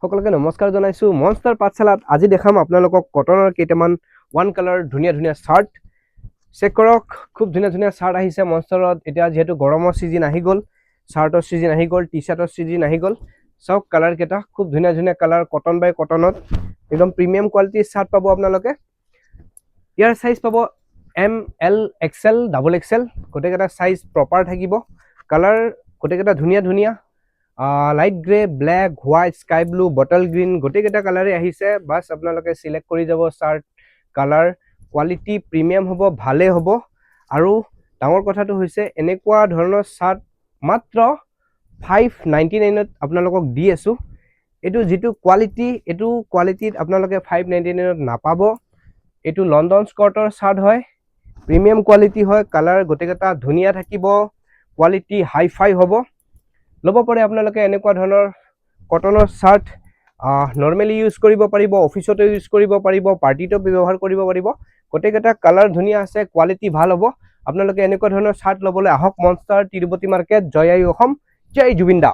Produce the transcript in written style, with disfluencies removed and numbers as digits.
সকলকে নমস্কাৰ জনাইছো মনষ্টাৰ পাঠশালাত আজি দেখাম আপোনালোকক কটনৰ কেইটামান ওয়ান কালাৰ ধুনিয়া ধুনিয়া শাৰ্ট চেক কৰক খুব ধুনিয়া ধুনিয়া শাৰ্ট আহিছে মনষ্টাৰত এতিয়া যেহেতু গৰমৰ সিজন আহি গল শাৰ্টৰ সিজন আহি গল টি-শাৰ্টৰ সিজন আহি গল সব কালাৰ কেটা খুব ধুনিয়া ধুনিয়া কালাৰ কটন বাই কটনত একদম প্ৰিমিয়াম কোৱালিটিৰ শাৰ্ট পাব আপোনালোকে ইয়াৰ সাইজ পাব M L XL double XL গোটেইকেটা সাইজ প্ৰপাৰ থাকিব কালাৰ গোটেইকেটা ধুনিয়া ধুনিয়া light grey black white sky blue bottle green গোটেইকেটা কালাৰে আহিছে বাস আপোনালোকে সিলেক্ট কৰি যাব শাৰ্ট কালাৰ কোৱালিটি প্ৰিমিয়াম হ'ব ভালে হ'ব আৰু ডাঙৰ কথাটো হৈছে এনেকুৱা ধৰণৰ শাৰ্ট মাত্ৰ 599 ত আপোনালোকক দি আছো এটো যেটো কোৱালিটি এটো কোৱালিটিত আপোনালোকে 599 ত নাপাব এটো লণ্ডন স্কৰ্টৰ শাৰ্ট হয় প্ৰিমিয়াম কোৱালিটি হয় কালাৰ গোটেইকেটা ধুনিয়া থাকিব কোৱালিটি হাই ফাই হ'ব লব পাৰে আপোনালোকে এনেকুৱা ধৰণৰ কটনৰ শাৰ্ট নৰমালি ইউজ কৰিব পাৰিব অফিসতে ইউজ কৰিব পাৰিব পাৰ্টিটো ব্যৱহাৰ কৰিব পাৰিব গোটেইকেটা কালাৰ ধুনিয়া আছে কোৱালিটি ভাল হ'ব আপোনালোকে এনেকুৱা ধৰণৰ শাৰ্ট লবলৈ আহক মনষ্টাৰ তিৰুপতি মাৰ্কেট জয় আই অসম জয় জুবিন দা।